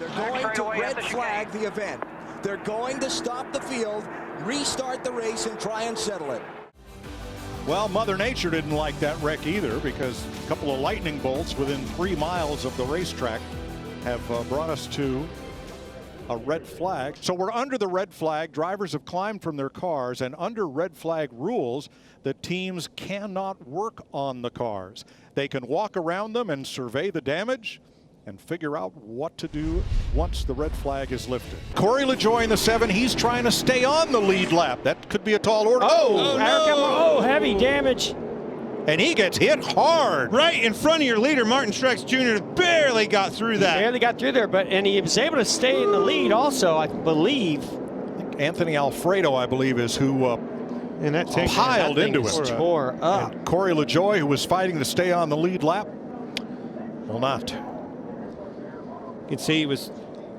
They're going to red flag the event. They're going to stop the field, restart the race, and try and settle it. Well, Mother Nature didn't like that wreck either, because a couple of lightning bolts within 3 miles of the racetrack have brought us to a red flag. So we're under the red flag. Drivers have climbed from their cars, and under red flag rules, the teams cannot work on the cars. They can walk around them and survey the damage and figure out what to do once the red flag is lifted. Corey LaJoie in the 7, he's trying to stay on the lead lap. That could be a tall order. Oh, no. Heavy damage. And he gets hit hard. Right in front of your leader, Martin Truex Jr. barely got through that. Barely got through there, and he was able to stay in the lead also, I believe. Anthony Alfredo, I believe, is who and that piled into it. Tore up. And Corey LaJoie, who was fighting to stay on the lead lap, will not. You can see he was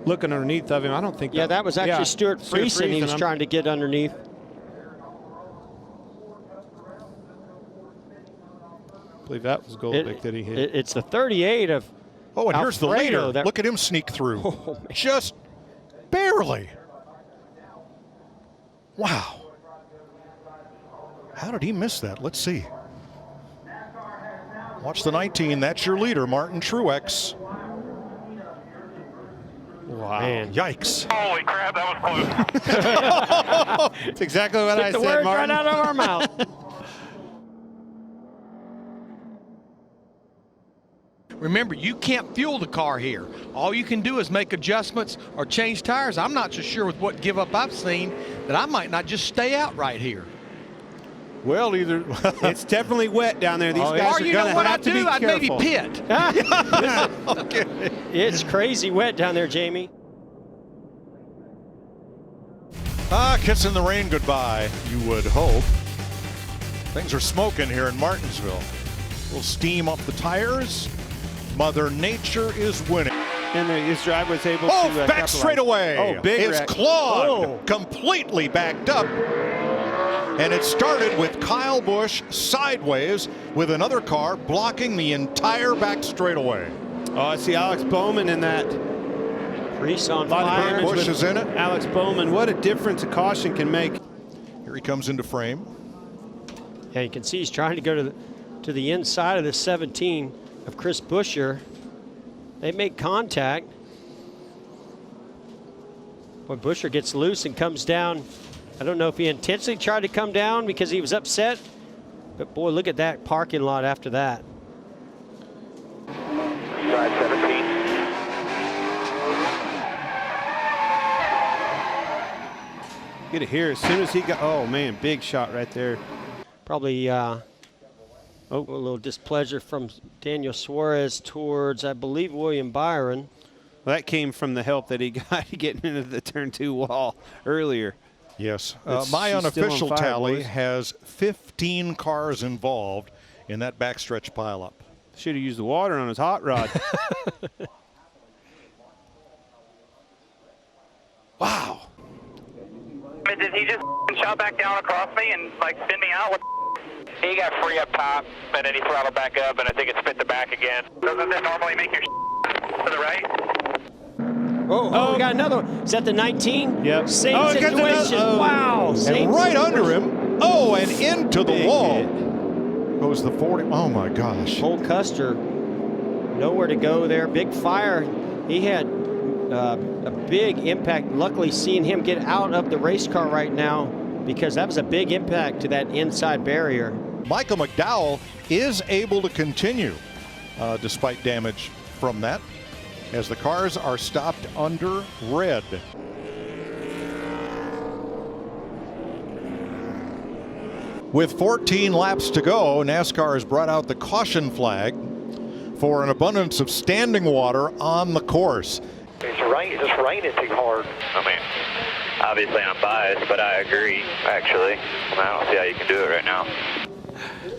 looking underneath of him. I don't think. Yeah, that was actually Stuart Preece, and he was trying to get underneath. I believe that was Goldbeck that he hit. It's the 38 of Oh, and here's the Alfredo leader. Look at him sneak through. Just barely. Wow. How did he miss that? Let's see. Watch the 19. That's your leader, Martin Truex. Wow. Man. Yikes. Holy crap, that was close. That's exactly what I Took the said, words Martin. right out of our mouth. Remember, you can't fuel the car here. All you can do is make adjustments or change tires. I'm not so sure with what give up I've seen that I might not just stay out right here. Well, either It's definitely wet down there. These guys Or are you know going what to have I'd to be do? I'd maybe careful. pit. okay. It's crazy wet down there, Jamie. Kissing the rain goodbye, you would hope. Things are smoking here in Martinsville. We'll steam up the tires. Mother Nature is winning. And his driver was able to back capitalize. straightaway. Oh, big It's wreck. clogged, completely backed up. And it started with Kyle Busch sideways with another car blocking the entire back straightaway. Oh, I see Alex Bowman in that. Preece on A lot of fire. damage Busch with is in it. Alex Bowman. What a difference a caution can make. Here he comes into frame. Yeah, you can see he's trying to go to the inside of the 17 of Chris Buescher. They make contact. Boy, Buescher gets loose and comes down. I don't know if he intentionally tried to come down because he was upset, but boy, look at that parking lot after that. Drive 17. Get it here as soon as he got. Oh man, big shot right there. Probably a little displeasure from Daniel Suarez towards, I believe, William Byron. Well, that came from the help that he got getting into the turn 2 wall earlier. Yes. She's My still on unofficial fire, tally boys. has 15 cars involved in that backstretch pileup. Should have used the water on his hot rod. Wow. Did he just shot back down across me and like spin me out? He got free up top and then he throttled back up and I think it spit the back again. Doesn't that normally make your to the right? Oh, we got another one. Is that the 19? Yep. Same Oh, it got situation. another- oh. Wow. Same And right situation. under him. Oh, and into the Big wall hit. goes the 40. Oh, my gosh. Cole Custer, nowhere to go there. Big fire. He had a big impact. Luckily, seeing him get out of the race car right now, because that was a big impact to that inside barrier. Michael McDowell is able to continue despite damage from that, as the cars are stopped under red. With 14 laps to go, NASCAR has brought out the caution flag for an abundance of standing water on the course. It's just raining too hard. I mean, obviously I'm biased, but I agree, actually. I don't see how you can do it right now.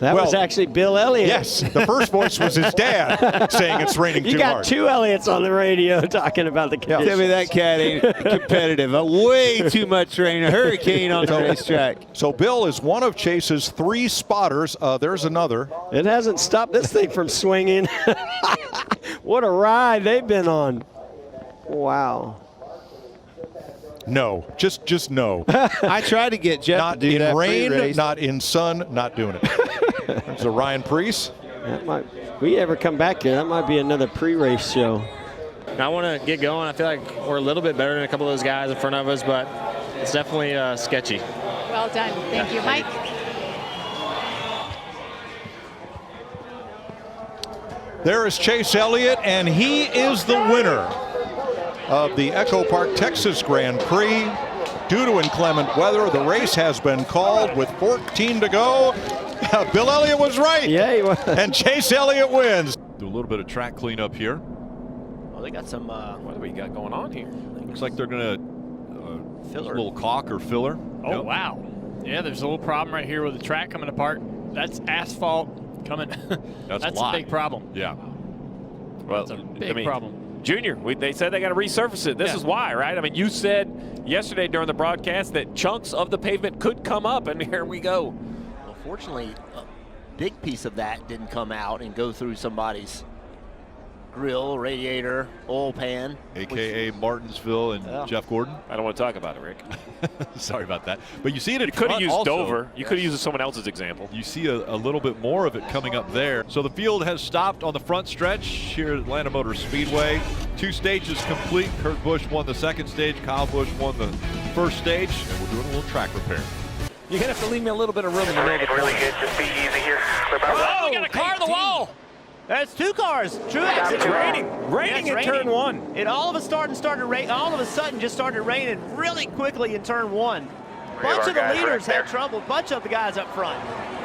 That was actually Bill Elliott. Yes, the first voice was his dad saying it's raining You too got hard. 2 Elliots on the radio talking about the conditions. Tell me that cat ain't competitive. Way too much rain. A hurricane on the racetrack. So Bill is one of Chase's 3 spotters. There's another. It hasn't stopped this thing from swinging. What a ride they've been on. Wow. No, just no. I tried to get Jeff Not to do in that rain, pre-race. not in sun, not doing it. There's a Ryan Preece. That might, if we ever come back here, that might be another pre-race show. I want to get going. I feel like we're a little bit better than a couple of those guys in front of us, but it's definitely sketchy. Well done. Thank you, Mike. There is Chase Elliott, and he is the winner of the Echo Park, Texas Grand Prix. Due to inclement weather, the race has been called with 14 to go. Bill Elliott was right. Yeah, he was. And Chase Elliott wins. Do a little bit of track cleanup here. Well, they got some, what do we got going on here? Looks like they're going to a little caulk or filler. Oh, wow. Yeah, there's a little problem right here with the track coming apart. That's asphalt coming. That's a big problem. Yeah. Well, That's a big problem. Junior, they said they got to resurface it. This is why, right? I mean, you said yesterday during the broadcast that chunks of the pavement could come up, and here we go. Well, fortunately, a big piece of that didn't come out and go through somebody's grill, radiator, oil pan. AKA Martinsville and Jeff Gordon. I don't want to talk about it, Rick. Sorry about that. But you see it in You could have front used also. Dover. You could have used someone else's example. You see a little bit more of it coming up there. So the field has stopped on the front stretch here at Atlanta Motor Speedway. 2 stages complete. Kurt Busch won the second stage. Kyle Busch won the first stage. And we're doing a little track repair. You're going to have to leave me a little bit of room in the middle of the Really good. Just be easy here. Oh, we got a car on the wall. That's 2 cars. Truex. It's raining in turn 1. It all of a sudden just started raining really quickly in turn 1. Bunch of the leaders had trouble. Bunch of the guys up front.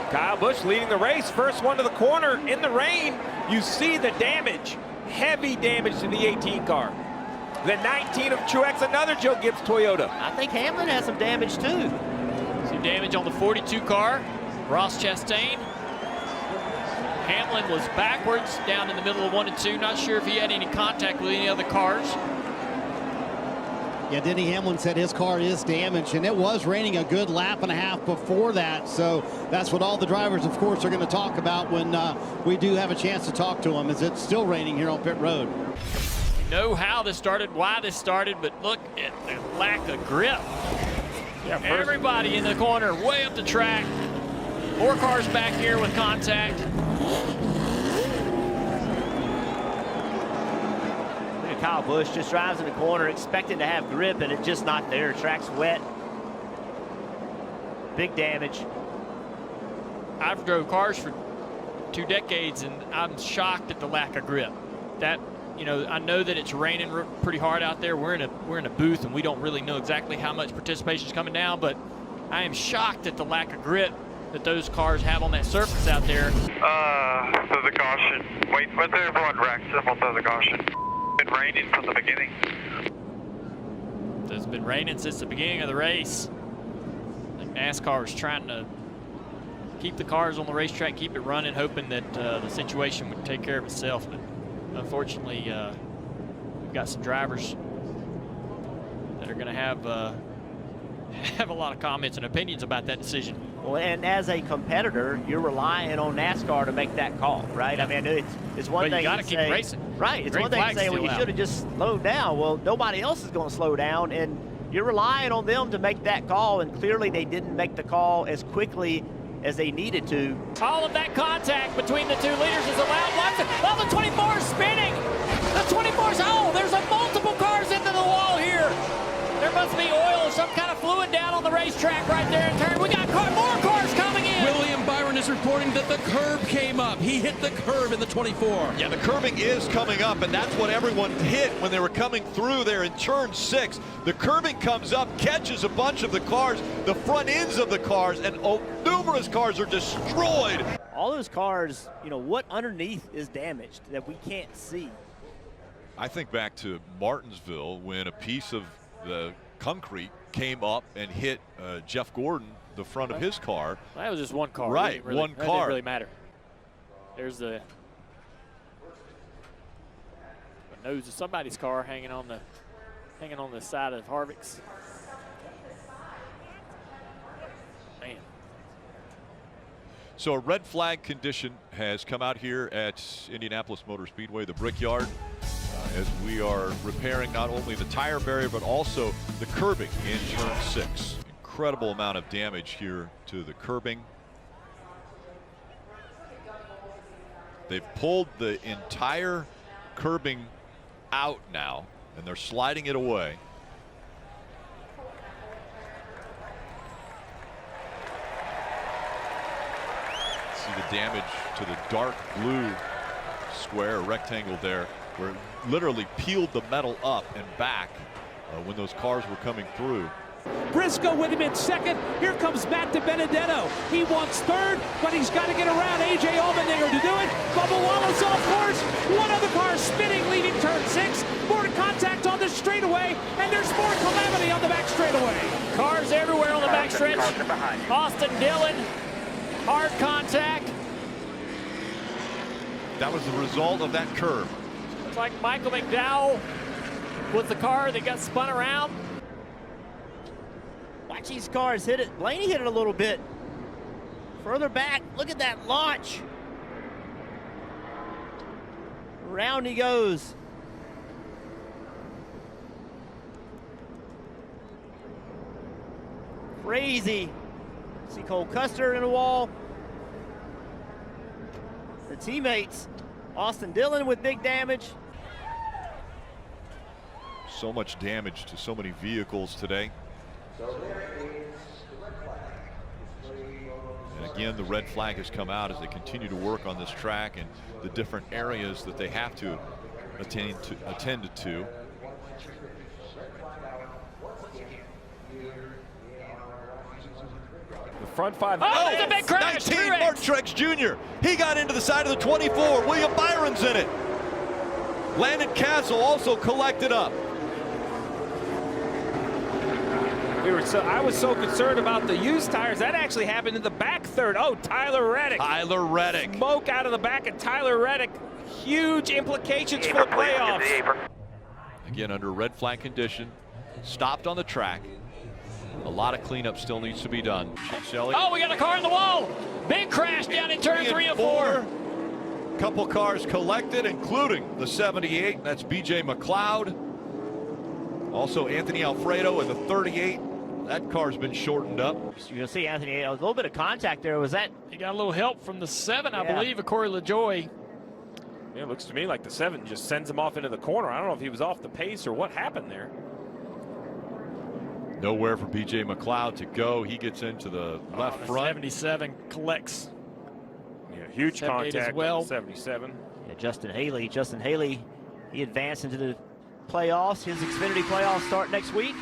Kyle Busch leading the race. First one to the corner in the rain. You see the damage. Heavy damage to the 18 car. The 19 of Truex, another Joe Gibbs Toyota. I think Hamlin has some damage too. Some damage on the 42 car. Ross Chastain. Hamlin was backwards down in the middle of 1 and 2. Not sure if he had any contact with any other cars. Yeah, Denny Hamlin said his car is damaged, and it was raining a good lap and a half before that. So that's what all the drivers, of course, are going to talk about when we do have a chance to talk to them, as it's still raining here on pit road. We know how this started, why this started, but look at the lack of grip. Yeah, Everybody in the corner, way up the track. 4 cars back here with contact. Look at Kyle Busch just drives in the corner expecting to have grip, and it's just not there. Track's wet. Big damage. I've drove cars for 2 decades, and I'm shocked at the lack of grip. That, you know, I know that it's raining pretty hard out there. We're in a booth, and we don't really know exactly how much participation is coming down, but I am shocked at the lack of grip that those cars have on that surface out there. There's a caution. Wait, let everyone wreck. Simple says a caution. It's been raining from the beginning. It's been raining since the beginning of the race. I think NASCAR is trying to keep the cars on the racetrack, keep it running, hoping that the situation would take care of itself. But unfortunately, we've got some drivers that are going to have a lot of comments and opinions about that decision. Well, and as a competitor, you're relying on NASCAR to make that call, right? I mean, it's one thing you got to to keep say, racing. Right. It's one thing to say, well, you should have just slowed down. Well, nobody else is going to slow down, and you're relying on them to make that call, and clearly they didn't make the call as quickly as they needed to. All of that contact between the 2 leaders is allowed. Watch it. Oh, the 24 is spinning. The 24's, oh, there's multiple cars into the wall here. There must be oil or some kind of fluid down on the racetrack right there in turn. We got more cars coming in. William Byron is reporting that the curb came up. He hit the curb in the 24. Yeah, the curbing is coming up, and that's what everyone hit when they were coming through there in turn 6. The curbing comes up, catches a bunch of the cars, the front ends of the cars, and numerous cars are destroyed. All those cars, you know, what underneath is damaged that we can't see? I think back to Martinsville when a piece of the concrete came up and hit Jeff Gordon, the front of his car. Well, that was just one car. Right, one that car. Didn't really matter. There's the nose of somebody's car hanging on the side of Harvick's. Man. So a red flag condition has come out here at Indianapolis Motor Speedway, the Brickyard. as we are repairing not only the tire barrier but also the curbing in turn 6. Incredible amount of damage here to the curbing. They've pulled the entire curbing out now, and they're sliding it away. See the damage to the dark blue square or rectangle there, where it literally peeled the metal up and back when those cars were coming through. Briscoe with him in second. Here comes Matt DiBenedetto. He wants third, but he's got to get around A.J. Allmendinger to do it. Bubba Wallace off course. One other car spinning, leaving turn 6. More contact on the straightaway, and there's more calamity on the back straightaway. Cars everywhere on the back stretch. Austin Dillon, hard contact. That was the result of that curve. Looks like Michael McDowell with the car that got spun around. Watch these cars hit it. Blaney hit it a little bit. Further back, look at that launch. Around he goes. Crazy. See Cole Custer in the wall. The teammates, Austin Dillon with big damage. So much damage to so many vehicles today. And again, the red flag has come out as they continue to work on this track and the different areas that they have to attend to. The front 5. Oh, it's a big crash. 19, Mark Truex Jr. He got into the side of the 24. William Byron's in it. Landon Castle also collected up. I was so concerned about the used tires. That actually happened in the back third. Oh, Tyler Reddick. Tyler Reddick. Smoke out of the back of Tyler Reddick. Huge implications for the playoffs. Again, under red flag condition. Stopped on the track. A lot of cleanup still needs to be done. Oh, we got a car in the wall. Big crash down in turn 3 and 4. Couple cars collected, including the 78. That's BJ McLeod. Also Anthony Alfredo in the 38. That car's been shortened up. You'll see Anthony, a little bit of contact there. Was that? He got a little help from the 7, I believe, of Corey LaJoie. Yeah, it looks to me like the 7 just sends him off into the corner. I don't know if he was off the pace or what happened there. Nowhere for BJ McLeod to go. He gets into the left front. 77 collects. Yeah, huge contact as well. on 77. Yeah, Justin Haley, he advanced into the playoffs. His Xfinity playoffs start next week.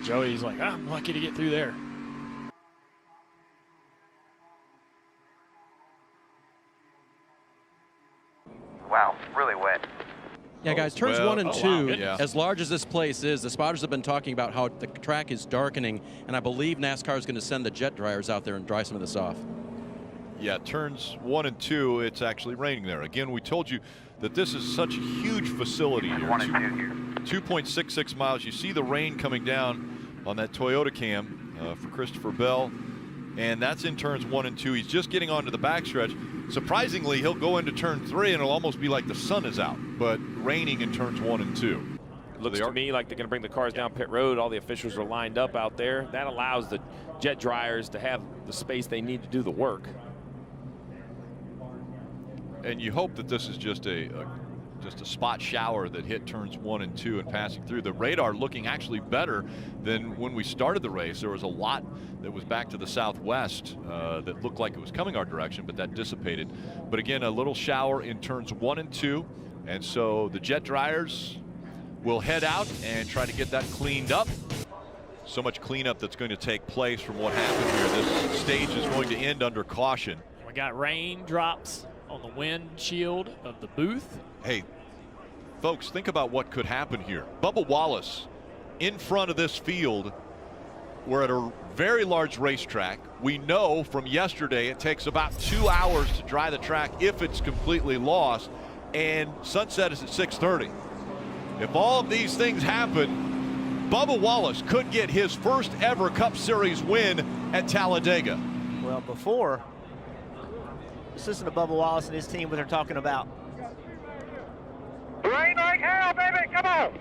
Joey's like, I'm lucky to get through there. Wow, really wet. Yeah, guys, turns 1 and 2, yeah. as large as this place is, the spotters have been talking about how the track is darkening, and I believe NASCAR is going to send the jet dryers out there and dry some of this off. Yeah, turns 1 and 2, it's actually raining there. Again, we told you that this is such a huge facility here. 2.66 miles. You see the rain coming down on that Toyota cam for Christopher Bell, and that's in turns 1 and 2. He's just getting onto the backstretch. Surprisingly, he'll go into turn 3 and it'll almost be like the sun is out, but raining in turns 1 and 2. Looks to me like they're going to bring the cars down pit road. All the officials are lined up out there. That allows the jet dryers to have the space they need to do the work. And you hope that this is just a spot shower that hit turns 1 and 2 and passing through. The radar looking actually better than when we started the race. There was a lot that was back to the southwest that looked like it was coming our direction, but that dissipated. But again, a little shower in turns 1 and 2. And so the jet dryers will head out and try to get that cleaned up. So much cleanup that's going to take place from what happened here. This stage is going to end under caution. We got raindrops on the windshield of the booth. Hey, folks, think about what could happen here. Bubba Wallace in front of this field. We're at a very large racetrack. We know from yesterday it takes about 2 hours to dry the track if it's completely lost, and sunset is at 6:30. If all of these things happen, Bubba Wallace could get his first ever Cup Series win at Talladega. Well, before, listen to Bubba Wallace and his team, what they're talking about. Rain like hell, baby, come on.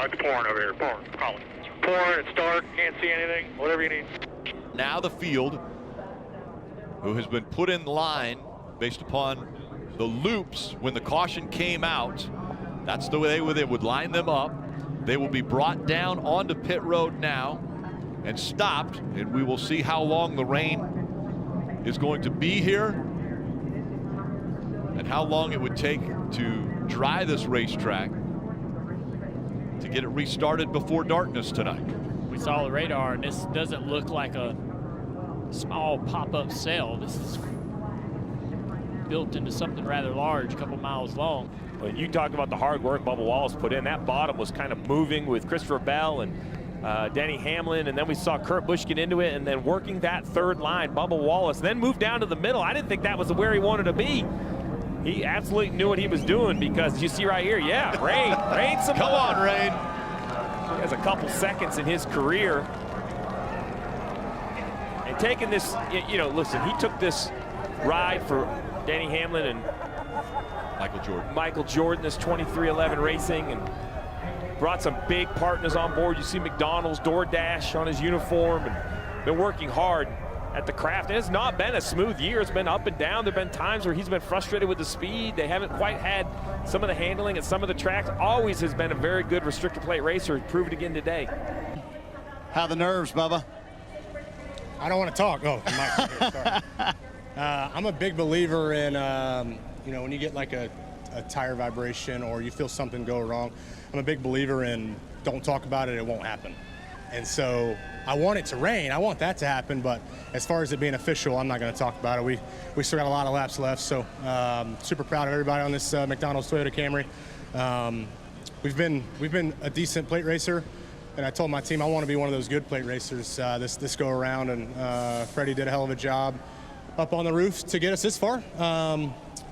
It's pouring over here, pouring. Call it. It's pouring, it's dark, can't see anything, whatever you need. Now the field, who has been put in line based upon the loops when the caution came out. That's the way they would line them up. They will be brought down onto pit road now and stopped, and we will see how long the rain is going to be here and how long it would take to dry this racetrack to get it restarted before darkness tonight. We saw the radar, and this doesn't look like a small pop-up cell. This is built into something rather large, a couple miles long. Well, you talked about the hard work Bubba Wallace put in. That bottom was kind of moving with Christopher Bell and Denny Hamlin, and then we saw Kurt Busch get into it, and then working that third line, Bubba Wallace, then moved down to the middle. I didn't think that was where he wanted to be. He absolutely knew what he was doing, because you see right here, yeah, rain some Come more. on, rain. He has a couple seconds in his career. And taking this, you know, listen, he took this ride for Denny Hamlin and Michael Jordan, this 2311 Racing, and brought some big partners on board. You see McDonald's DoorDash on his uniform, and been working hard at the craft. And it's not been a smooth year. It's been up and down. There have been times where he's been frustrated with the speed. They haven't quite had some of the handling at some of the tracks. Always has been a very good restrictor plate racer. He proved it again today. How the nerves, Bubba? I don't want to talk. Oh, the mic's here, sorry. I'm a big believer in, you know, when you get like a tire vibration or you feel something go wrong, I'm a big believer in don't talk about it, it won't happen. And so I want it to rain. I want that to happen, but as far as it being official, I'm not going to talk about it. We still got a lot of laps left, so super proud of everybody on this McDonald's Toyota Camry. We've been a decent plate racer, and I told my team I want to be one of those good plate racers this go around, and Freddie did a hell of a job up on the roof to get us this far.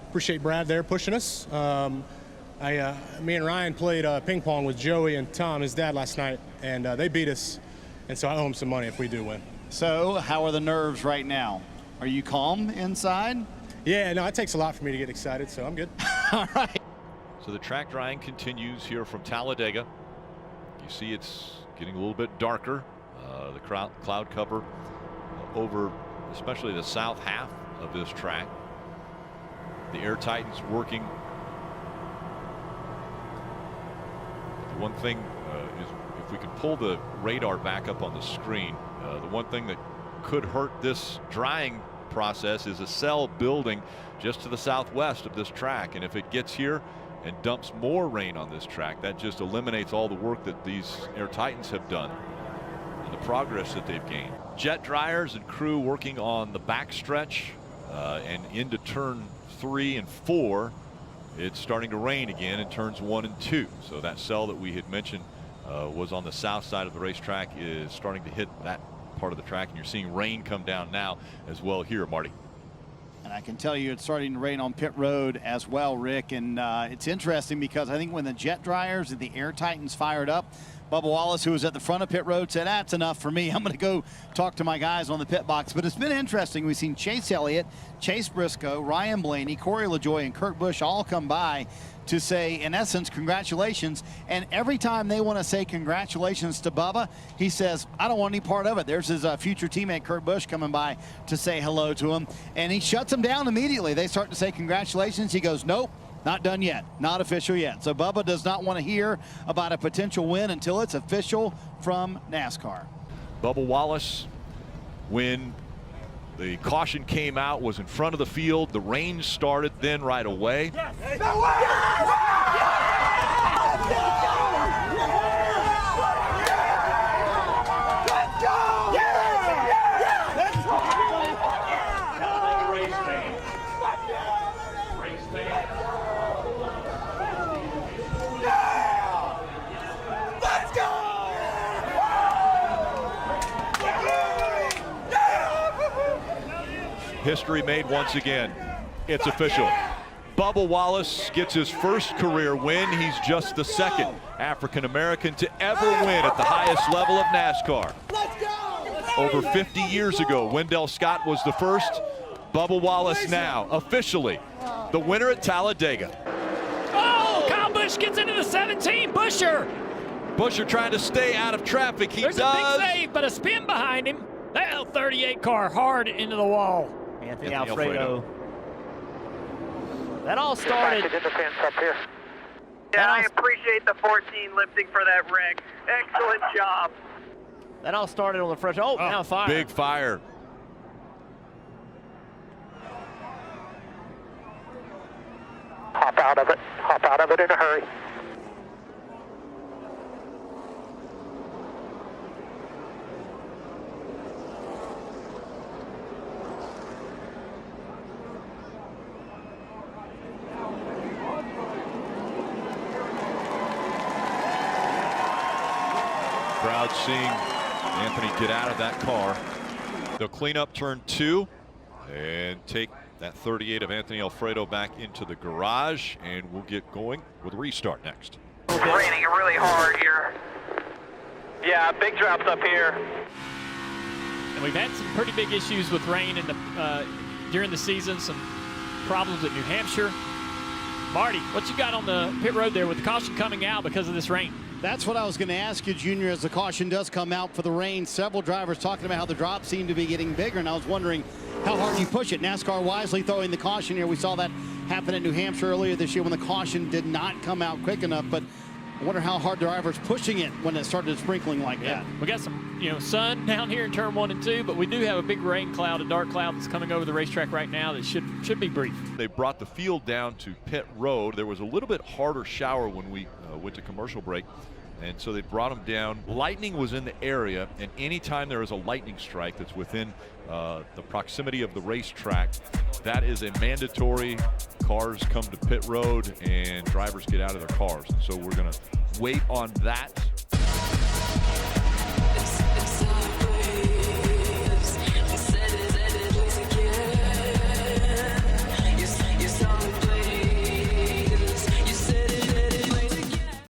Appreciate Brad there pushing us. Me and Ryan played ping pong with Joey and Tom, his dad, last night, and they beat us, and so I owe him some money if we do win. So how are the nerves right now? Are you calm inside? Yeah, no, it takes a lot for me to get excited, so I'm good. All right. So the track drying continues here from Talladega. You see it's getting a little bit darker. The cloud cover over especially the south half of this track. The Air Titans working. The one thing is, if we can pull the radar back up on the screen, the one thing that could hurt this drying process is a cell building just to the southwest of this track, and if it gets here and dumps more rain on this track, that just eliminates all the work that these Air Titans have done and the progress that they've gained. Jet dryers and crew working on the backstretch and into turn 3 and 4. It's starting to rain again in turns 1 and 2. So that cell that we had mentioned was on the south side of the racetrack is starting to hit that part of the track, and you're seeing rain come down now as well here, Marty. And I can tell you it's starting to rain on pit road as well, Rick. And it's interesting because I think when the jet dryers and the Air Titans fired up, Bubba Wallace, who was at the front of pit road, said, that's enough for me. I'm going to go talk to my guys on the pit box. But it's been interesting. We've seen Chase Elliott, Chase Briscoe, Ryan Blaney, Corey LaJoie, and Kurt Busch all come by to say, in essence, congratulations. And every time they want to say congratulations to Bubba, he says, I don't want any part of it. There's his future teammate, Kurt Busch, coming by to say hello to him. And he shuts them down immediately. They start to say congratulations. He goes, nope. Not done yet. Not official yet. So Bubba does not want to hear about a potential win until it's official from NASCAR. Bubba Wallace, when the caution came out, was in front of the field. The rain started then right away. History made once again. It's official. Bubba Wallace gets his first career win. He's just the second African-American to ever win at the highest level of NASCAR. Over 50 years ago, Wendell Scott was the first. Bubba Wallace now officially the winner at Talladega. Oh, Kyle Busch gets into the 17. Buscher trying to stay out of traffic. He There's does. a big save, but a spin behind him. That L38 car hard into the wall. Anthony Alfredo. That all started. In the fence up here. Yeah, I appreciate the 14 lifting for that wreck. Excellent job. That all started on the front. Oh, now fire. Big fire. Hop out of it. Hop out of it in a hurry. Crowd seeing Anthony get out of that car. They'll clean up turn 2 and take that 38 of Anthony Alfredo back into the garage, and we'll get going with a restart next. It's raining really hard here. Yeah, big drops up here. And we've had some pretty big issues with rain in the during the season, some problems at New Hampshire. Marty, what you got on the pit road there with the caution coming out because of this rain? That's what I was going to ask you, Junior, as the caution does come out for the rain. Several drivers talking about how the drops seem to be getting bigger, and I was wondering how hard you push it. NASCAR wisely throwing the caution here. We saw that happen at New Hampshire earlier this year when the caution did not come out quick enough, but I wonder how hard drivers pushing it when it started sprinkling like that. We got some, sun down here in turn 1 and 2, but we do have a big rain cloud, a dark cloud that's coming over the racetrack right now that should be brief. They brought the field down to pit road. There was a little bit harder shower when we went to commercial break, and so they brought them down. Lightning was in the area, and anytime there is a lightning strike that's within the proximity of the racetrack, that is a mandatory. Cars come to pit road and drivers get out of their cars. So we're going to wait on that